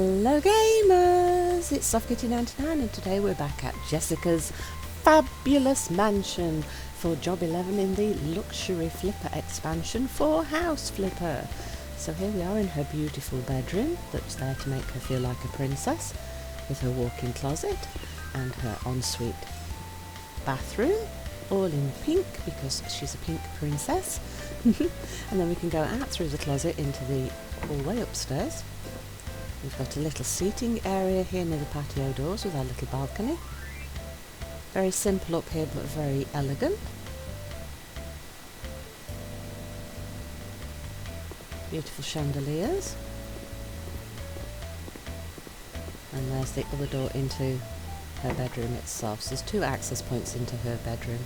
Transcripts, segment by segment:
Hello gamers, it's SoftKitty99 and today we're back at Jessica's fabulous mansion for job 11 in the Luxury Flipper expansion for House Flipper. So here we are in her beautiful bedroom that's there to make her feel like a princess, with her walk-in closet and her ensuite bathroom, all in pink because she's a pink princess. And then we can go out through the closet into the hallway upstairs. We've got a little seating area here near the patio doors with our little balcony. Very simple up here but very elegant. Beautiful chandeliers. And there's the other door into her bedroom itself. So there's two access points into her bedroom.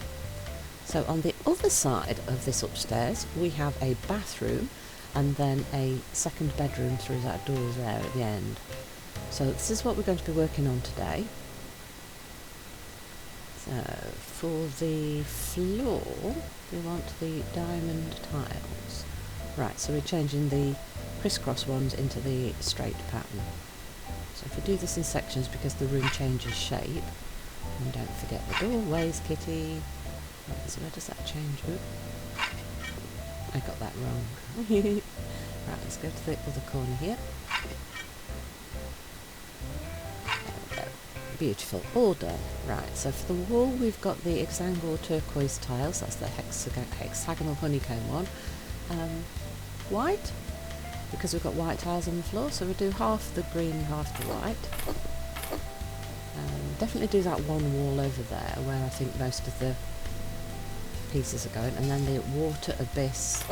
So on the other side of this upstairs we have a bathroom and then a second bedroom through that door there at the end. So this is what we're going to be working on today. So for the floor we want the diamond tiles. Right, so we're changing the crisscross ones into the straight pattern. So if we do this in sections because the room changes shape, and don't forget the doorways, Kitty. Right, so where does that change? Oop. I got that wrong. Right, let's go to the other corner here. There we go. Beautiful, all done. Right, so for the wall we've got the Exangor turquoise tiles, that's the hexagonal honeycomb one. White, because we've got white tiles on the floor, so we do half the green, half the white. Definitely do that one wall over there where I think most of the pieces are going, and then the water abyss,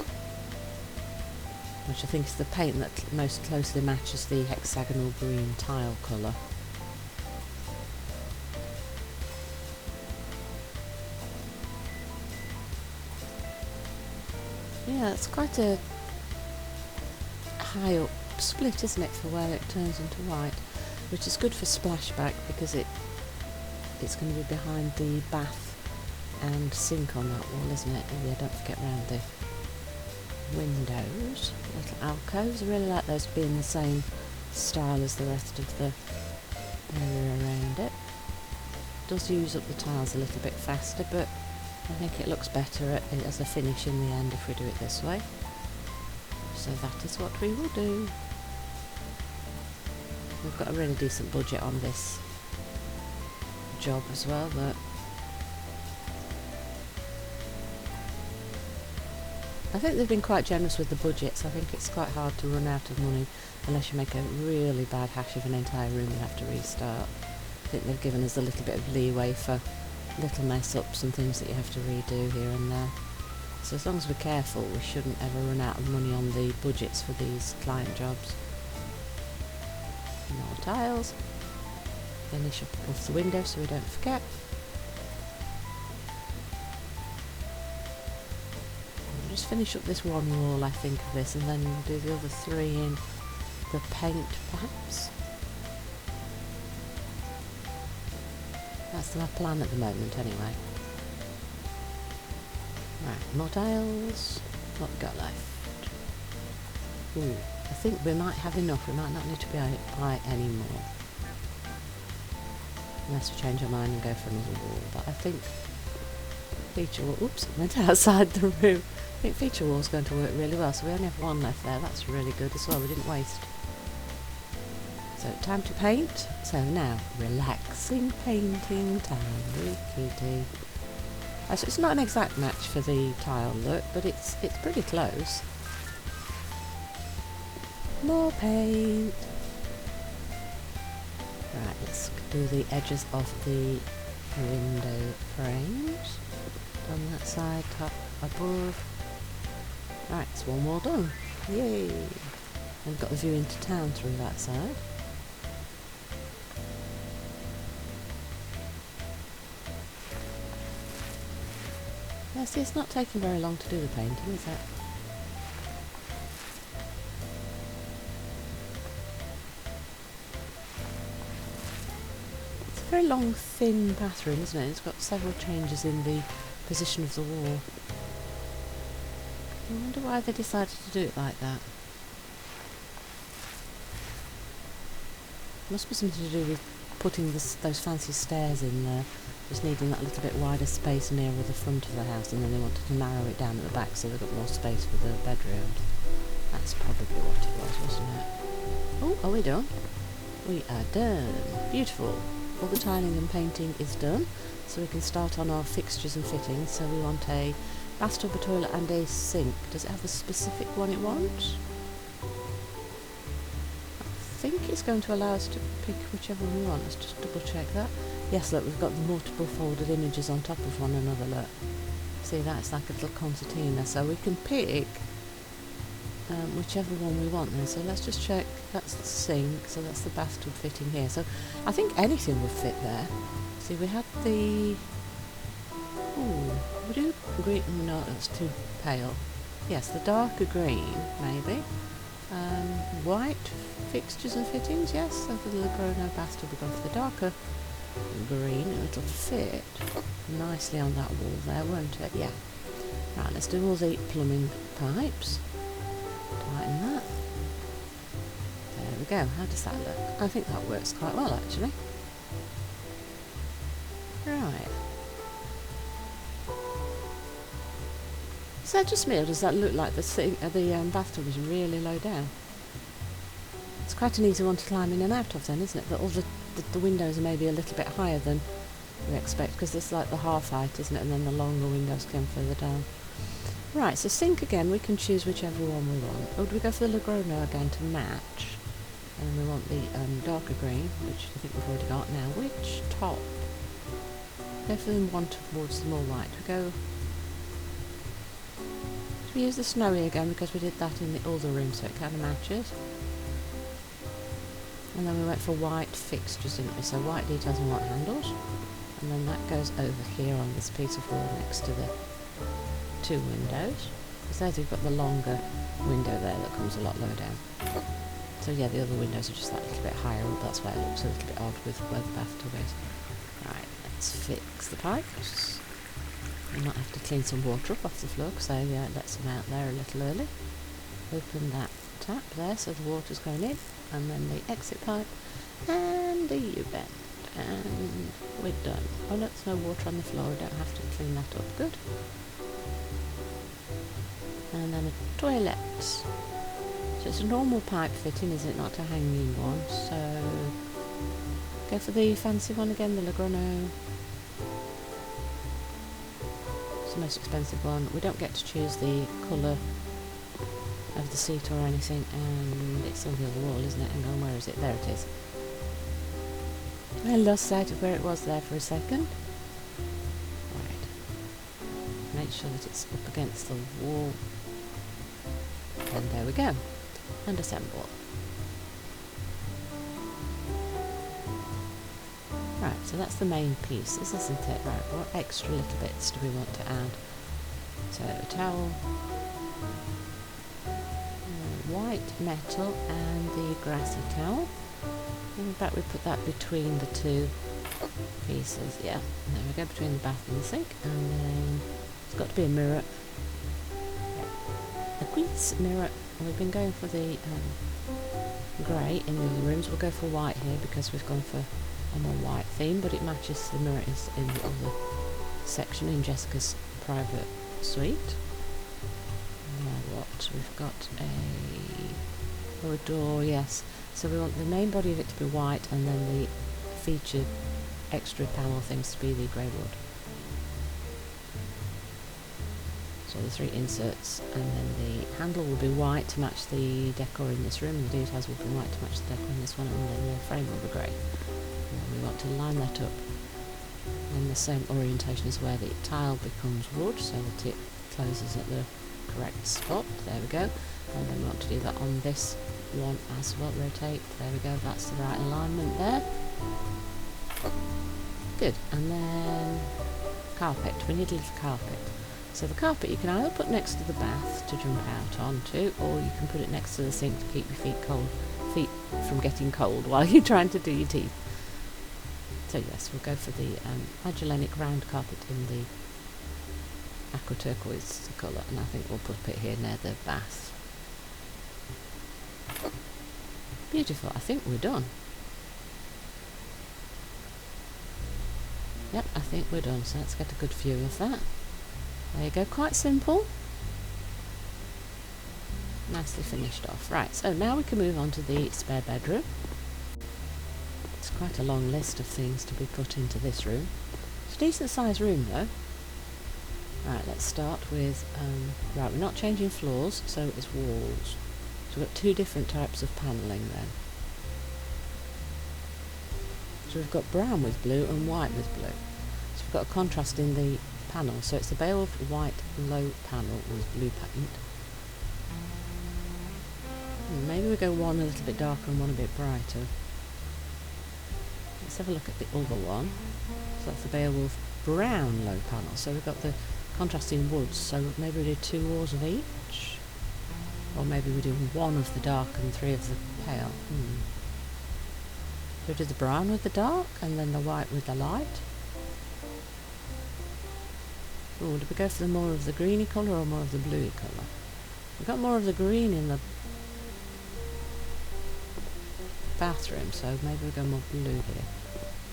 which I think is the paint that most closely matches the hexagonal green tile colour. Yeah, it's quite a high up split, isn't it, for where it turns into white, which is good for splashback because it's going to be behind the bath and sink on that wall, isn't it? Oh yeah, don't forget round the windows, little alcoves. I really like those to be in the same style as the rest of the area around it. Does use up the tiles a little bit faster, but I think it looks better as a finish in the end if we do it this way. So that is what we will do. We've got a really decent budget on this job as well, but I think they've been quite generous with the budgets. I think it's quite hard to run out of money unless you make a really bad hash of an entire room and have to restart. I think they've given us a little bit of leeway for little mess ups and things that you have to redo here and there. So as long as we're careful, we shouldn't ever run out of money on the budgets for these client jobs. More tiles. Finish up above the window so we don't forget. Just finish up this one wall, I think, of this, and then we'll do the other three in the paint, perhaps. That's my plan at the moment, anyway. Right, more tiles. What we got left? Ooh, I think we might have enough. We might not need to buy any more. Unless we change our mind and go for another wall. But I think feature wall. Oops, I went outside the room. I think feature wall is going to work really well, so we only have one left there. That's really good as well, we didn't waste. So time to paint. So now, relaxing painting time with Kitty. So it's not an exact match for the tile look, but it's pretty close. More paint. Right, let's do the edges of the window frames. On that side, top, above. Right, it's one wall done. Yay! And we've got the view into town through that side. Yeah, see, it's not taking very long to do the painting, is it? It's a very long, thin bathroom, isn't it? It's got several changes in the position of the wall. I wonder why they decided to do it like that. Must be something to do with putting those fancy stairs in there. Just needing that little bit wider space nearer the front of the house, and then they wanted to narrow it down at the back so they've got more space for the bedrooms. That's probably what it was, wasn't it? Oh, are we done? We are done. Beautiful. All the tiling and painting is done, so we can start on our fixtures and fittings. So we want a bathtub, a toilet and a sink. Does it have a specific one it wants? I think it's going to allow us to pick whichever one we want. Let's just double check that. Yes, look, we've got the multiple folded images on top of one another, look. See that? It's like a little concertina, so we can pick whichever one we want then. So let's just check. That's the sink, so that's the bathtub fitting here. So I think anything would fit there. See, we had the... Ooh, we do green... No, that's too pale. Yes, the darker green, maybe. White fixtures and fittings, yes. So for the Grono bathtub we've gone for the darker green. It'll fit nicely on that wall there, won't it? Yeah. Right, let's do all the plumbing pipes. Tighten that. There we go. How does that look? I think that works quite well, actually. Right. Is that just me, or does that look like the bathtub is really low down? It's quite an easy one to climb in and out of then, isn't it? But all the windows are maybe a little bit higher than we expect, because it's like the half height, isn't it? And then the longer windows come further down. Right, so sink again, we can choose whichever one we want. Or do we go for the Logrono again to match? And then we want the darker green, which I think we've already got now. Which top? Go for the one towards the more white. We go... Should we use the snowy again, because we did that in the other room, so it kind of matches. And then we went for white fixtures, didn't we? So white details and white handles. And then that goes over here on this piece of wall next to the two windows. Because there we've got the longer window there that comes a lot lower down. So yeah, the other windows are just that little bit higher up. That's why it looks a little bit odd with where the bathtub is. Right, let's fix the pipes. We might have to clean some water up off the floor, so yeah, let some out there a little early. Open that tap there so the water's going in, and then the exit pipe and the U-bend, and we're done. Oh no, there's no water on the floor, we don't have to clean that up. Good. And then a toilet. So it's a normal pipe fitting, is it, not a hanging one? So go for the fancy one again, the Logrono. It's the most expensive one. We don't get to choose the colour of the seat or anything, and it's on the other wall, isn't it? Hang on, where is it? There it is. I lost sight of where it was there for a second. Right. Make sure that it's up against the wall. And there we go. And assemble. Right, so that's the main piece, isn't it? Right, what extra little bits do we want to add? So, a towel, white metal and the grassy towel. In fact, we put that between the two pieces, yeah. And there we go, between the bath and the sink. And then it's got to be a mirror. Yeah. A queen's mirror. And we've been going for the grey in the other rooms. We'll go for white here because we've gone for a more white theme, but it matches the mirror is in the other section in Jessica's private suite. Now what? We've got a door, yes. So we want the main body of it to be white, and then the featured extra panel things to be the grey wood. So the three inserts, and then the handle will be white to match the decor in this room, and the details will be white to match the decor in this one, and then the frame will be grey. And we want to line that up in the same orientation as where the tile becomes wood, so that it closes at the correct spot. There we go. And then we want to do that on this one as well. Rotate. There we go. That's the right alignment there. Good. And then carpet. We need a little carpet. So the carpet you can either put next to the bath to jump out onto, or you can put it next to the sink to keep your feet from getting cold while you're trying to do your teeth. So yes, we'll go for the Magellanic round carpet in the aqua turquoise colour, and I think we'll put it here near the bath. Beautiful, I think we're done. Yep, I think we're done, so let's get a good view of that. There you go, quite simple. Nicely finished off. Right, so now we can move on to the spare bedroom. It's quite a long list of things to be put into this room. It's a decent sized room though. Right, let's start with, right, we're not changing floors, so it's walls. So we've got two different types of panelling then. So we've got brown with blue and white with blue. So we've got a contrast in the panel. So it's the Beowulf white low panel with blue paint. Maybe we go one a little bit darker and one a bit brighter. Let's have a look at the other one. So that's the Beowulf brown low panel. So we've got the contrast in woods. So maybe we do 2 walls of each. Or maybe we do 1 of the dark and 3 of the pale. So we do the brown with the dark and then the white with the light. Oh, do we go for the more of the greeny colour or more of the bluey colour? We've got more of the green in the bathroom, so maybe we go more blue here.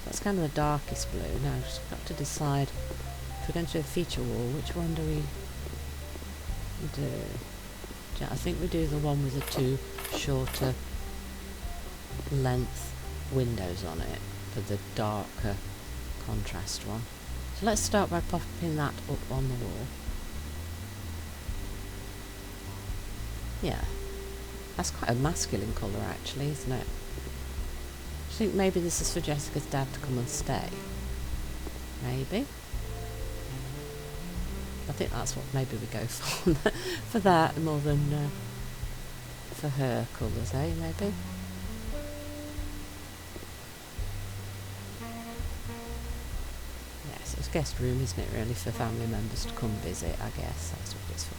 That's kind of the darkest blue. Now we've just got to decide if we're going to do a feature wall, which one do we do? I think we do the one with the 2 shorter length windows on it for the darker contrast one. So let's start by popping that up on the wall. Yeah, that's quite a masculine colour actually, isn't it? I think maybe this is for Jessica's dad to come and stay. Maybe. I think that's what maybe we go for. For that more than for her colours, eh? Maybe. Yes, it's guest room, isn't it? Really, for family members to come visit. I guess that's what it's for.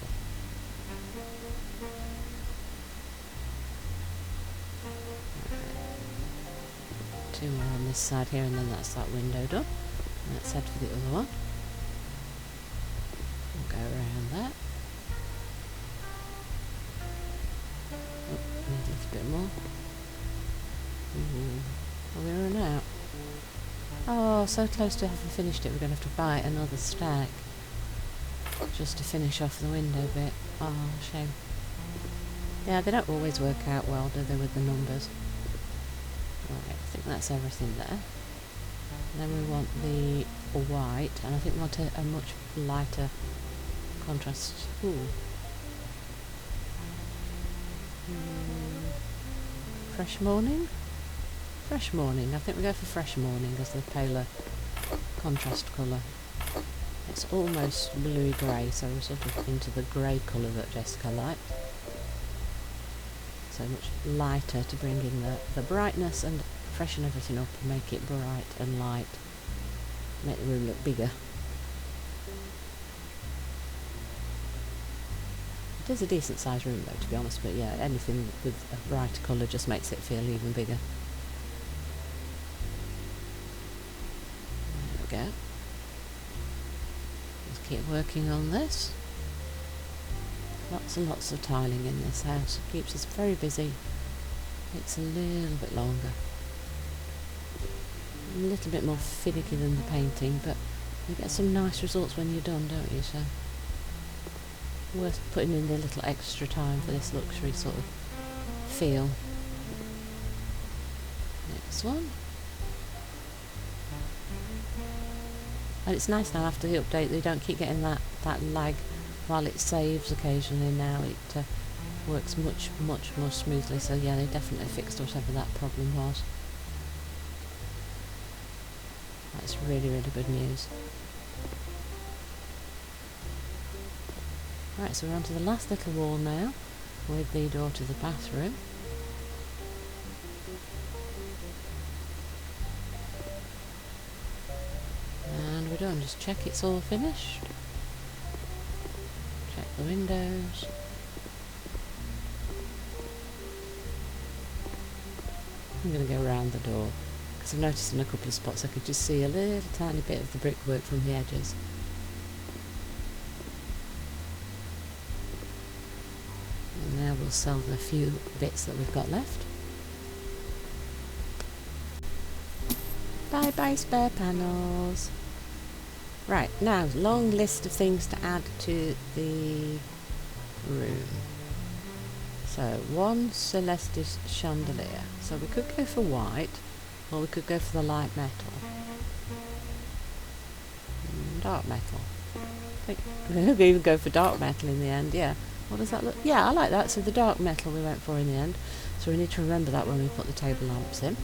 2 more on this side here, and then that's that window done. And let's head for the other one. We'll go around that. Oh, need a little bit more. Well, we run out. Oh, so close to having finished it. We're going to have to buy another stack just to finish off the window bit. Oh, shame. Yeah, they don't always work out well, do they, with the numbers? Right, I think that's everything there. And then we want the white, and I think we want a much lighter contrast. Ooh. Fresh morning? Fresh morning. I think we go for fresh morning as the paler contrast colour. It's almost bluey grey, so we're sort of into the grey colour that Jessica liked. So much lighter to bring in the brightness and freshen everything up and make it bright and light. Make the room look bigger. It is a decent sized room though, to be honest, but yeah, anything with a brighter colour just makes it feel even bigger. There we go. Let's keep working on this. Lots and lots of tiling in this house. It keeps us very busy. It's a little bit longer. A little bit more finicky than the painting, but you get some nice results when you're done, don't you? So worth putting in the little extra time for this luxury sort of feel. Next one. And it's nice now after the update they don't keep getting that lag while it saves occasionally. Now it works much more smoothly, so yeah, they definitely fixed whatever that problem was. That's really good news. Right, so we're on to the last little wall now with the door to the bathroom. And we're done. Just check it's all finished. Check the windows. I'm going to go around the door because I've noticed in a couple of spots I could just see a little tiny bit of the brickwork from the edges. And now we'll sell the few bits that we've got left. Bye bye spare panels. Right, now, long list of things to add to the room. So, one Celestis chandelier. So we could go for white, or we could go for the light metal. Dark metal. I think we could even go for dark metal in the end, yeah. What does that look? Yeah, I like that. So the dark metal we went for in the end. So we need to remember that when we put the table lamps in.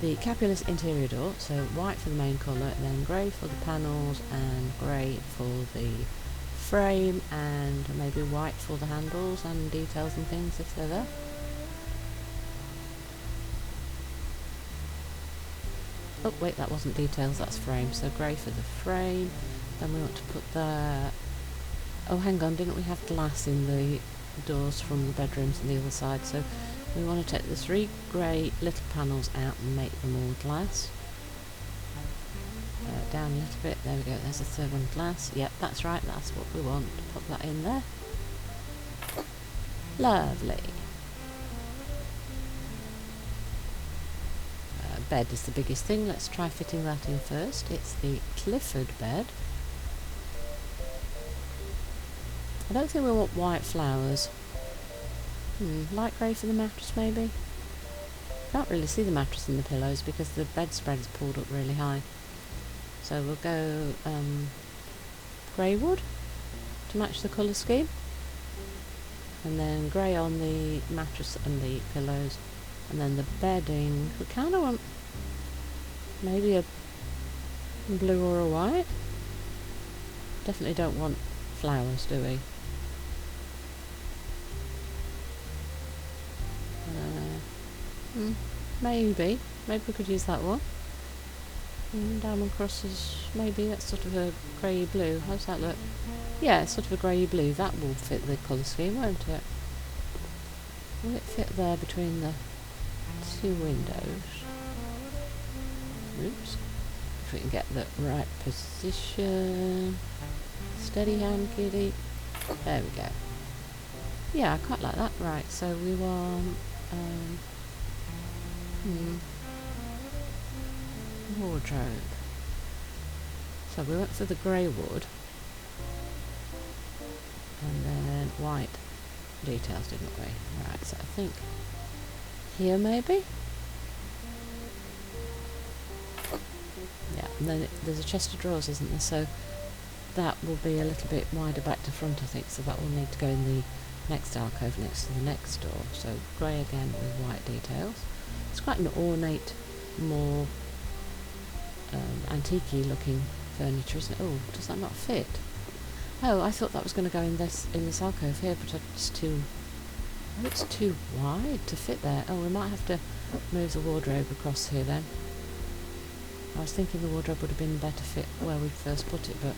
The Capulus interior door, so white for the main colour, then grey for the panels, and grey for the frame, and maybe white for the handles and details and things if they're there. Oh wait, that wasn't details, that's frame. So grey for the frame. Then we want to put the... Oh hang on, didn't we have glass in the doors from the bedrooms on the other side? So we want to take the 3 grey little panels out and make them all glass. Down a little bit, there we go, there's the third one glass. Yep, that's right, that's what we want. Pop that in there. Lovely. Bed is the biggest thing, let's try fitting that in first. It's the Clifford bed. I don't think we want white flowers. Light grey for the mattress maybe? Can't really see the mattress and the pillows because the bedspread is pulled up really high. So we'll go grey wood to match the colour scheme. And then grey on the mattress and the pillows. And then the bedding, we kind of want maybe a blue or a white. Definitely don't want flowers, do we? Maybe we could use that one. Diamond crosses, maybe that's sort of a grey blue. How's that look? Yeah, it's sort of a grey blue. That will fit the colour scheme, won't it? Will it fit there between the 2 windows? Oops. If we can get the right position. Steady hand, kitty. There we go. Yeah, I quite like that. Right, so we want wardrobe. So we went for the grey wood and then white details, didn't we? Right, so I think here maybe? Yeah, and then there's a chest of drawers, isn't there? So that will be a little bit wider back to front, I think, so that will need to go in the next alcove next to the next door. So grey again with white details. It's quite an ornate, more antique-y looking furniture, isn't it? Oh, does that not fit? Oh, I thought that was going to go in this alcove here, but it's too wide to fit there. Oh, we might have to move the wardrobe across here then. I was thinking the wardrobe would have been better fit where we first put it, but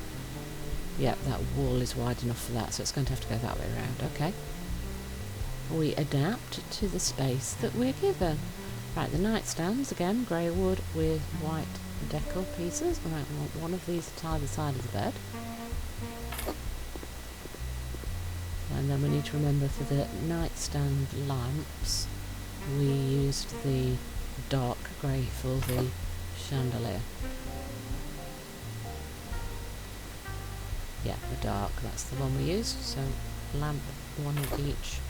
yeah, that wall is wide enough for that, so it's going to have to go that way around. Okay. We adapt to the space that we're given. Right, the nightstands, again, grey wood with white decor pieces. Right, we want one of these to either side of the bed. And then we need to remember for the nightstand lamps, we used the dark grey for the chandelier. Yeah, the dark, that's the one we used. So lamp, one of each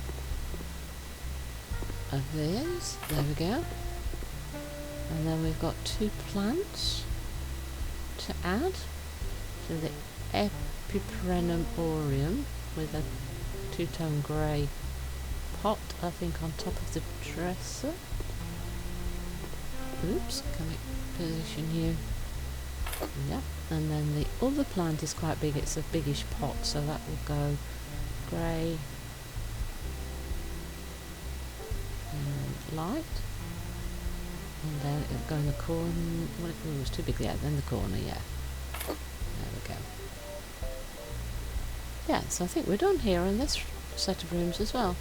of these. There we go. And then we've got 2 plants to add. So the Epiprenum aureum with a 2-tone grey pot, I think, on top of the dresser. Oops, can we position you? Yeah, and then the other plant is quite big, it's a biggish pot, so that will go grey and light, and then it'll go in the corner. Well, it was too big, yeah, then the corner, yeah. There we go. Yeah, so I think we're done here on this set of rooms as well.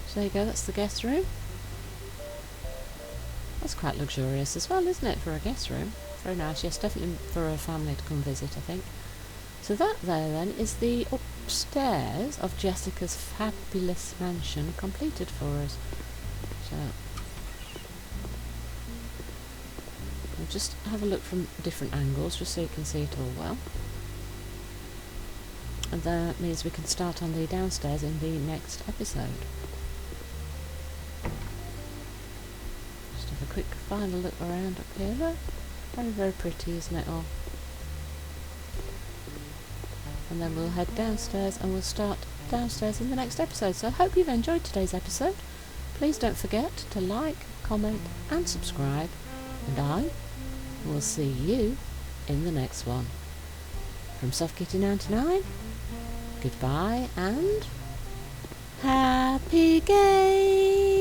So there you go, that's the guest room. That's quite luxurious as well, isn't it, for a guest room? Very nice, yes, definitely for a family to come visit, I think. So that there then is the upstairs of Jessica's fabulous mansion completed for us. So we'll just have a look from different angles just so you can see it all well. And that means we can start on the downstairs in the next episode. Just have a quick final look around up here. Look. Very, very pretty, isn't it all? And then we'll head downstairs and we'll start downstairs in the next episode. So I hope you've enjoyed today's episode. Please don't forget to like, comment and subscribe. And I will see you in the next one. From Soft Kitty 99, goodbye and happy games!